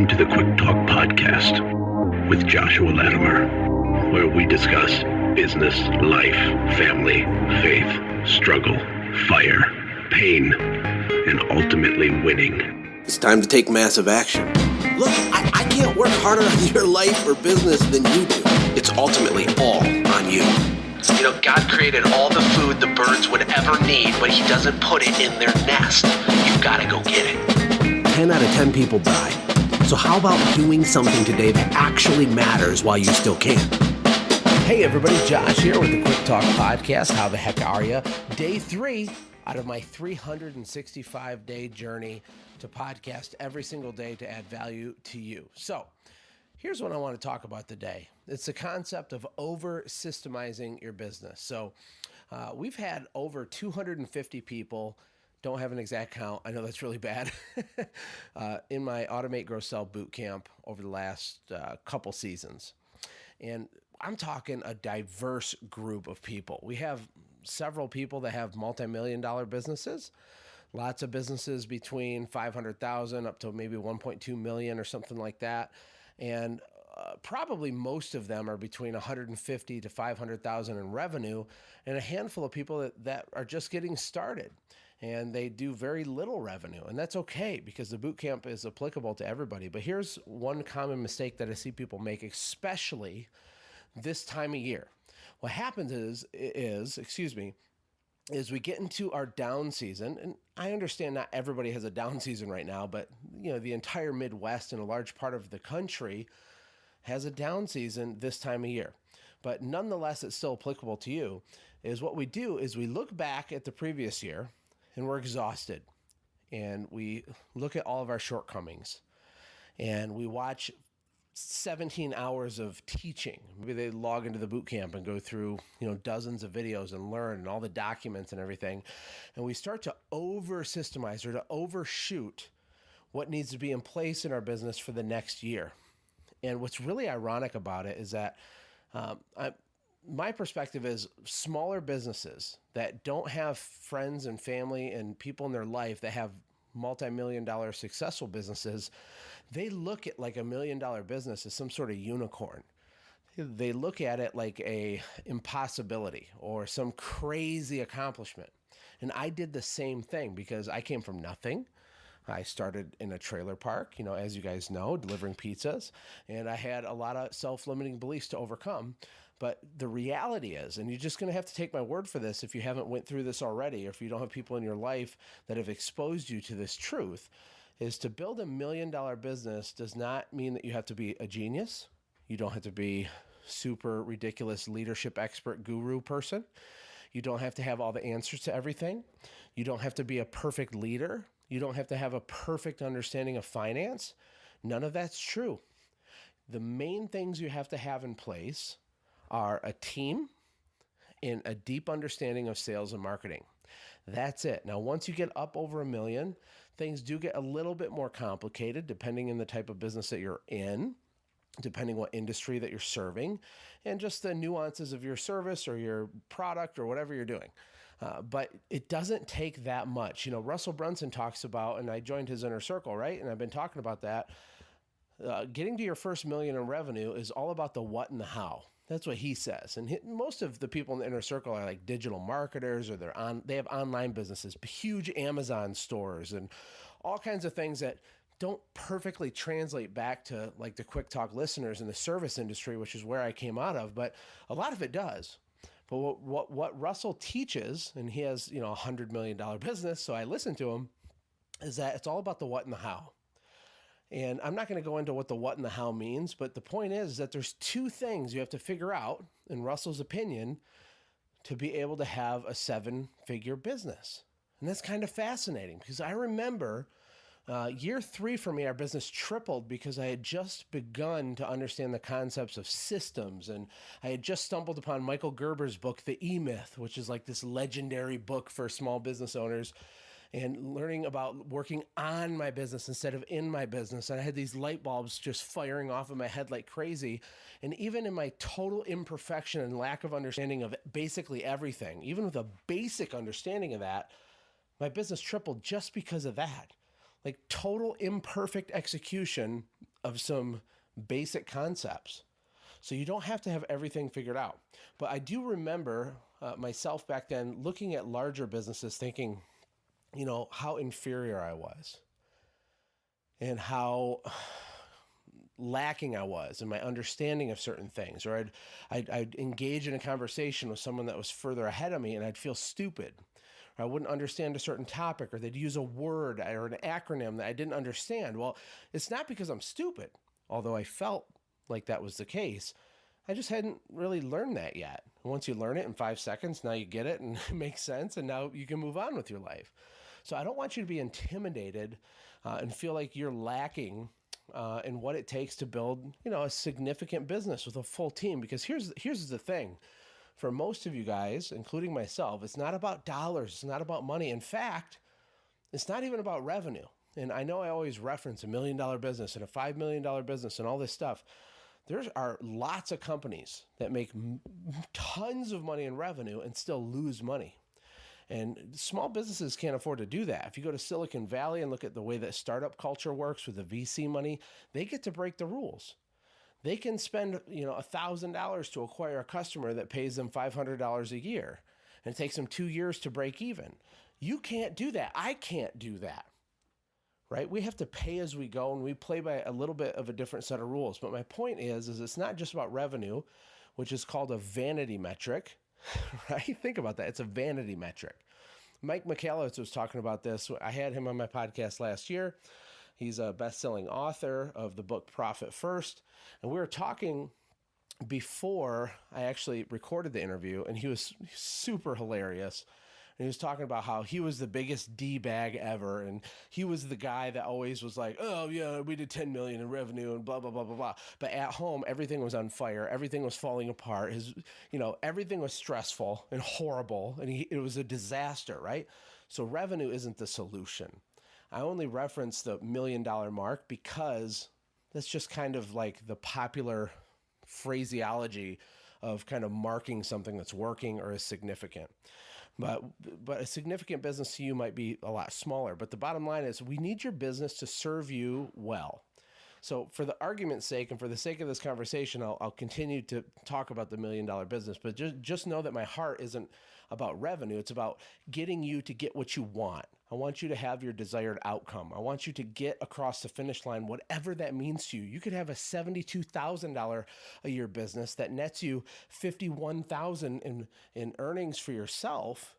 Welcome to the Quick Talk Podcast with Joshua Latimer, where we discuss business, life, family, faith, struggle, fire, pain, and ultimately winning. It's time to take massive action. Look, I can't work harder on your life or business than you do. It's ultimately all on you. You know, God created all the food the birds would ever need, but he doesn't put it in their nest. You've got to go get it. 10 out of 10 people die. So how about doing something today that actually matters while you still can? Hey everybody, Josh here with the Quick Talk Podcast. How the heck are you? Day 3 out of my 365-day journey to podcast every single day to add value to you. So here's what I want to talk about today. It's the concept of over-systemizing your business. So we've had over 250 people, don't have an exact count, I know that's really bad, in my Automate, Grow, Sell Bootcamp over the last couple seasons. And I'm talking a diverse group of people. We have several people that have multi-million-dollar businesses, lots of businesses between 500,000 up to maybe 1.2 million or something like that. And probably most of them are between 150 to 500,000 in revenue, and a handful of people that are just getting started and they do very little revenue. And that's okay because the bootcamp is applicable to everybody. But here's one common mistake that I see people make, especially this time of year. What happens is we get into our down season, and I understand not everybody has a down season right now, but the entire Midwest and a large part of the country has a down season this time of year. But nonetheless, it's still applicable to you. Is what we do is we look back at the previous year and we're exhausted, and we look at all of our shortcomings, and we watch 17 hours of teaching. Maybe they log into the boot camp and go through, dozens of videos and learn and all the documents and everything. And we start to over-systemize or to overshoot what needs to be in place in our business for the next year. And what's really ironic about it is that my perspective is smaller businesses that don't have friends and family and people in their life that have multi-million-dollar successful businesses, they look at like $1 million business as some sort of unicorn. They look at it like a impossibility or some crazy accomplishment. And I did the same thing because I came from nothing. I started in a trailer park, as you guys know, delivering pizzas, and I had a lot of self-limiting beliefs to overcome. But the reality is, and you're just going to have to take my word for this if you haven't went through this already, or if you don't have people in your life that have exposed you to this truth, is to build $1 million business does not mean that you have to be a genius. You don't have to be super ridiculous leadership expert guru person. You don't have to have all the answers to everything. You don't have to be a perfect leader. You don't have to have a perfect understanding of finance. None of that's true. The main things you have to have in place are a team and a deep understanding of sales and marketing. That's it. Now, once you get up over $1 million, things do get a little bit more complicated depending on the type of business that you're in, depending what industry that you're serving, and just the nuances of your service or your product or whatever you're doing. But it doesn't take that much. Russell Brunson talks about, and I joined his inner circle, right? And I've been talking about that. Getting to your first $1 million in revenue is all about the what and the how. That's what he says. And most of the people in the inner circle are like digital marketers, or they have online businesses, huge Amazon stores, and all kinds of things that don't perfectly translate back to like the Quick Talk listeners in the service industry, which is where I came out of, but a lot of it does. But what Russell teaches, and he has $100 million business, so I listen to him, is that it's all about the what and the how. And I'm not going to go into what the what and the how means, but the point is that there's two things you have to figure out, in Russell's opinion, to be able to have a 7-figure business. And that's kind of fascinating because I remember year 3 for me, our business tripled because I had just begun to understand the concepts of systems. And I had just stumbled upon Michael Gerber's book, The E-Myth, which is like this legendary book for small business owners, and learning about working on my business instead of in my business. And I had these light bulbs just firing off in my head like crazy. And even in my total imperfection and lack of understanding of basically everything, even with a basic understanding of that, my business tripled just because of that. Like total imperfect execution of some basic concepts. So you don't have to have everything figured out. But I do remember myself back then looking at larger businesses thinking, how inferior I was and how lacking I was in my understanding of certain things. Or I'd engage in a conversation with someone that was further ahead of me and I'd feel stupid. Or I wouldn't understand a certain topic, or they'd use a word or an acronym that I didn't understand. Well, it's not because I'm stupid, although I felt like that was the case. I just hadn't really learned that yet. Once you learn it in 5 seconds, now you get it and it makes sense, and now you can move on with your life. So I don't want you to be intimidated and feel like you're lacking in what it takes to build, a significant business with a full team. Because here's the thing. For most of you guys, including myself, it's not about dollars. It's not about money. In fact, it's not even about revenue. And I know I always reference $1 million business and a $5 million business and all this stuff. There are lots of companies that make tons of money in revenue and still lose money. And small businesses can't afford to do that. If you go to Silicon Valley and look at the way that startup culture works with the VC money, they get to break the rules. They can spend, $1,000 to acquire a customer that pays them $500 a year, and it takes them 2 years to break even. You can't do that. I can't do that, right? We have to pay as we go, and we play by a little bit of a different set of rules. But my point is it's not just about revenue, which is called a vanity metric, right? Think about that. It's a vanity metric. Mike Michalowicz was talking about this. I had him on my podcast last year. He's a best-selling author of the book Profit First. And we were talking before I actually recorded the interview, and he was super hilarious. And he was talking about how he was the biggest D-bag ever, and he was the guy that always was like, oh, yeah, we did 10 million in revenue and blah, blah, blah, blah, blah. But at home, everything was on fire. Everything was falling apart. Everything was stressful and horrible, and it was a disaster, right? So revenue isn't the solution. I only reference the $1 million mark because that's just kind of like the popular phraseology of kind of marking something that's working or is significant. But a significant business to you might be a lot smaller. But the bottom line is we need your business to serve you well. So for the argument's sake and for the sake of this conversation, I'll continue to talk about the $1 million business. But just know that my heart isn't about revenue. It's about getting you to get what you want. I want you to have your desired outcome. I want you to get across the finish line, whatever that means to you. You could have a $72,000 a year business that nets you $51,000 in earnings for yourself,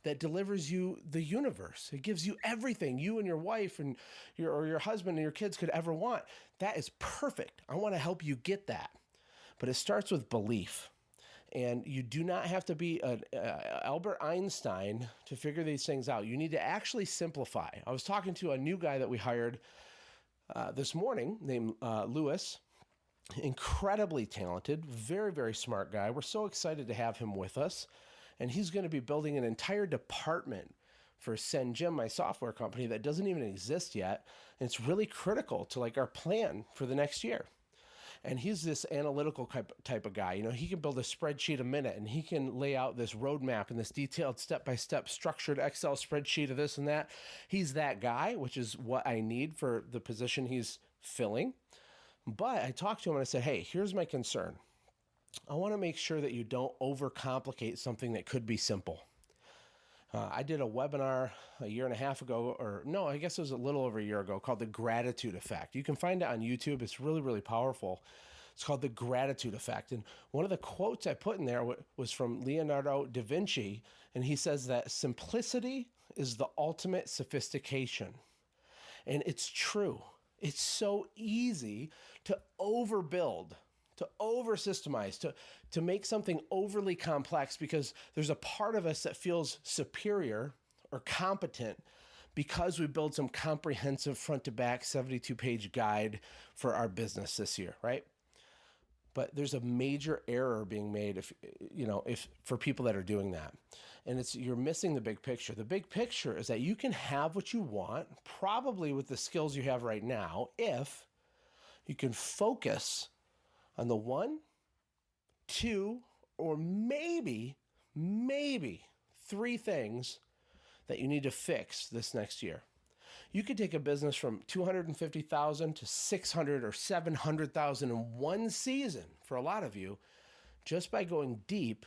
that delivers you the universe. It gives you everything you and your wife and your husband and your kids could ever want. That is perfect. I want to help you get that. But it starts with belief. And you do not have to be an Albert Einstein to figure these things out. You need to actually simplify. I was talking to a new guy that we hired this morning named Lewis. Incredibly talented, very, very smart guy. We're so excited to have him with us. And he's going to be building an entire department for SendJim, my software company that doesn't even exist yet. And it's really critical to our plan for the next year. And he's this analytical type of guy. He can build a spreadsheet a minute, and he can lay out this roadmap and this detailed step-by-step structured Excel spreadsheet of this and that. He's that guy, which is what I need for the position he's filling. But I talked to him and I said, hey, here's my concern. I want to make sure that you don't overcomplicate something that could be simple. I did a webinar a year and a half ago, or no, I guess it was a little over a year ago, called The Gratitude Effect. You can find it on YouTube. It's really, really powerful. It's called The Gratitude Effect. And one of the quotes I put in there was from Leonardo da Vinci, and he says that simplicity is the ultimate sophistication. And it's true. It's so easy to overbuild, to over-systemize, to make something overly complex because there's a part of us that feels superior or competent because we build some comprehensive front-to-back 72-page guide for our business this year, right? But there's a major error being made if for people that are doing that. And you're missing the big picture. The big picture is that you can have what you want, probably with the skills you have right now, if you can focus on the 1, 2, or maybe 3 things that you need to fix this next year. You could take a business from 250,000 to 600 or 700,000 in one season for a lot of you, just by going deep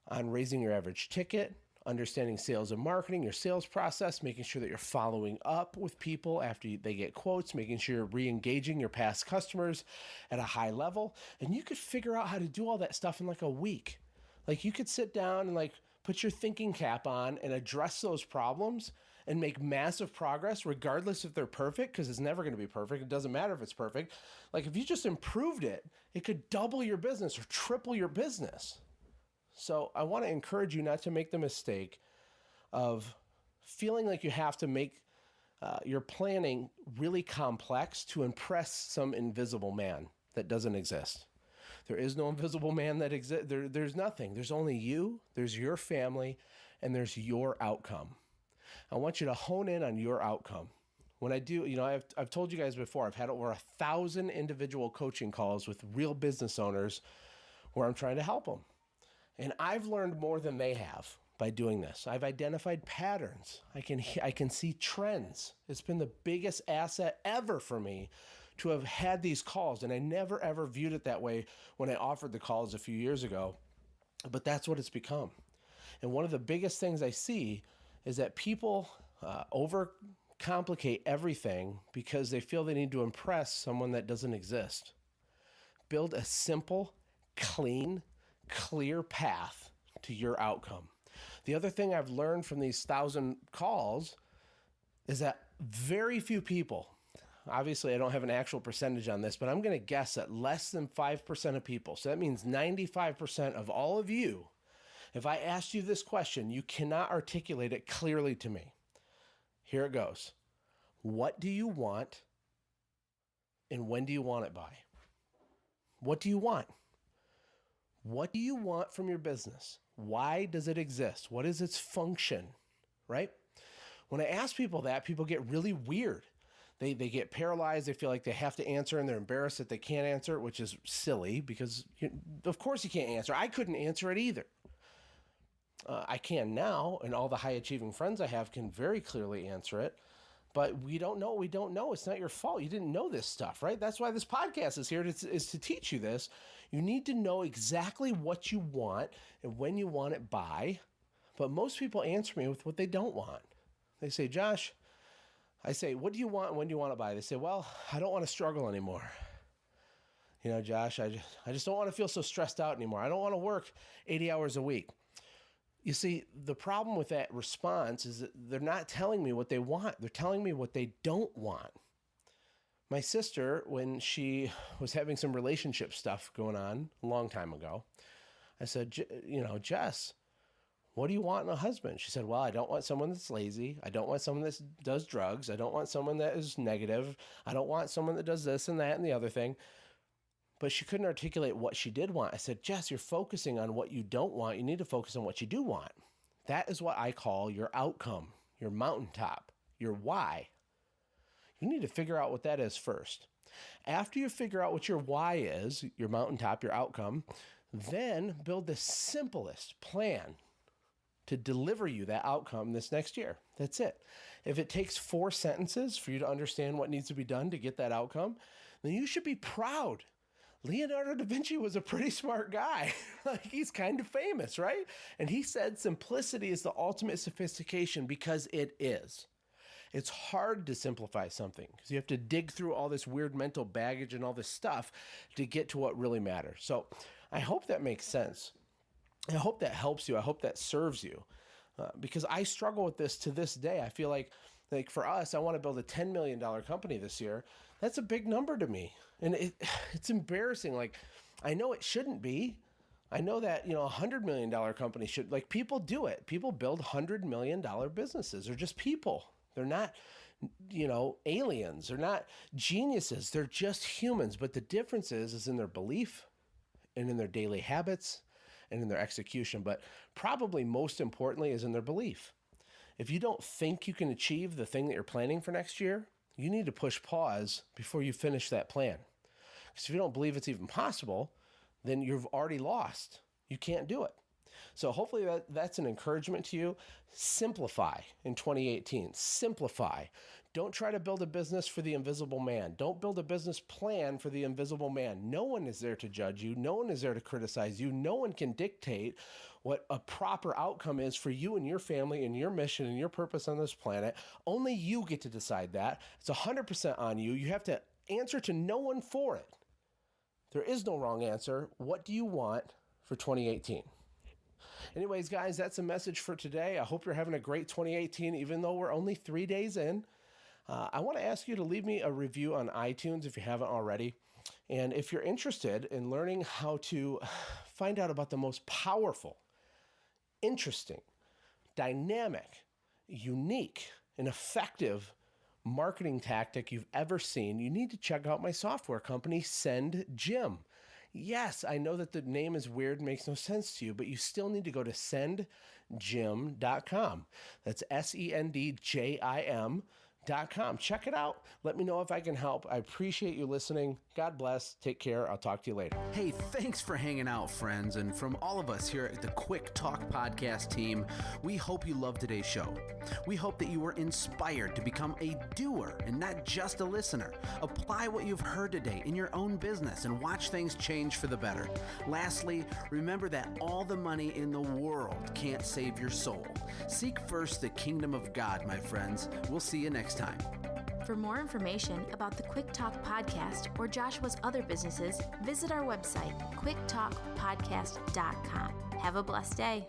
on raising your average ticket, understanding sales and marketing, your sales process, making sure that you're following up with people after they get quotes, making sure you're re-engaging your past customers at a high level. And you could figure out how to do all that stuff in like a week. Like you could sit down and like put your thinking cap on and address those problems and make massive progress regardless if they're perfect, because it's never going to be perfect. It doesn't matter if it's perfect. Like if you just improved it, it could double your business or triple your business. So I want to encourage you not to make the mistake of feeling like you have to make your planning really complex to impress some invisible man that doesn't exist. There is no invisible man that exists. There's nothing. There's only you, there's your family, and there's your outcome. I want you to hone in on your outcome. When I do, I've told you guys before, I've had over 1,000 individual coaching calls with real business owners where I'm trying to help them. And I've learned more than they have by doing this. I've identified patterns. I can see trends. It's been the biggest asset ever for me to have had these calls. And I never, ever viewed it that way when I offered the calls a few years ago. But that's what it's become. And one of the biggest things I see is that people overcomplicate everything because they feel they need to impress someone that doesn't exist. Build a simple, clean, clear path to your outcome. The other thing I've learned from these 1,000 calls is that very few people, obviously I don't have an actual percentage on this, but I'm going to guess that less than 5% of people, so that means 95% of all of you, if I asked you this question, you cannot articulate it clearly to me. Here it goes. What do you want and when do you want it by? What do you want? What do you want from your business? Why does it exist? What is its function, right? When I ask people that, people get really weird. They get paralyzed. They feel like they have to answer and they're embarrassed that they can't answer it, which is silly because of course you can't answer. I couldn't answer it either. I can now, and all the high achieving friends I have can very clearly answer it. But we don't know what we don't know. It's not your fault. You didn't know this stuff, right? That's why this podcast is here, is to teach you this. You need to know exactly what you want and when you want it by. But most people answer me with what they don't want. They say, Josh, I say, what do you want and when do you want it by? They say, well, I don't want to struggle anymore. Josh, I just don't want to feel so stressed out anymore. I don't want to work 80 hours a week. You see, the problem with that response is that they're not telling me what they want. They're telling me what they don't want. My sister, when she was having some relationship stuff going on a long time ago, I said, Jess, what do you want in a husband? She said, well, I don't want someone that's lazy. I don't want someone that does drugs. I don't want someone that is negative. I don't want someone that does this and that and the other thing. But she couldn't articulate what she did want. I said, Jess, you're focusing on what you don't want. You need to focus on what you do want. That is what I call your outcome, your mountaintop, your why. You need to figure out what that is first. After you figure out what your why is, your mountaintop, your outcome, then build the simplest plan to deliver you that outcome this next year. That's it. If it takes 4 sentences for you to understand what needs to be done to get that outcome, then you should be proud. Leonardo da Vinci was a pretty smart guy. Like, he's kind of famous, right? And he said simplicity is the ultimate sophistication because it is. It's hard to simplify something because you have to dig through all this weird mental baggage and all this stuff to get to what really matters. So I hope that makes sense. I hope that helps you. I hope that serves you because I struggle with this to this day. I feel like for us, I want to build a $10 million company this year. That's a big number to me. And it's embarrassing. Like, I know it shouldn't be. I know that, a $100 million company should, like, people do it. People build $100 million businesses. They're just people. They're not, aliens. They're not geniuses. They're just humans. But the difference is in their belief and in their daily habits and in their execution. But probably most importantly is in their belief. If you don't think you can achieve the thing that you're planning for next year, you need to push pause before you finish that plan. Because if you don't believe it's even possible, then you've already lost. You can't do it. So hopefully that's an encouragement to you. Simplify in 2018. Simplify. Don't try to build a business for the invisible man. Don't build a business plan for the invisible man. No one is there to judge you. No one is there to criticize you. No one can dictate what a proper outcome is for you and your family and your mission and your purpose on this planet. Only you get to decide that. It's 100% on you. You have to answer to no one for it. There is no wrong answer. What do you want for 2018? Anyways, guys, that's a message for today. I hope you're having a great 2018, even though we're only 3 days in. I want to ask you to leave me a review on iTunes if you haven't already. And if you're interested in learning how to find out about the most powerful, interesting, dynamic, unique, and effective marketing tactic you've ever seen, you need to check out my software company, SendJim. Yes, I know that the name is weird and makes no sense to you, but you still need to go to sendjim.com. That's SENDJIM.com. Check it out. Let me know if I can help. I appreciate you listening. God bless. Take care. I'll talk to you later. Hey, thanks for hanging out, friends. And from all of us here at the Quick Talk Podcast team, we hope you loved today's show. We hope that you were inspired to become a doer and not just a listener. Apply what you've heard today in your own business and watch things change for the better. Lastly, remember that all the money in the world can't save your soul. Seek first the kingdom of God, my friends. We'll see you next time. For more information about the Quick Talk Podcast or Joshua's other businesses, visit our website, quicktalkpodcast.com. Have a blessed day.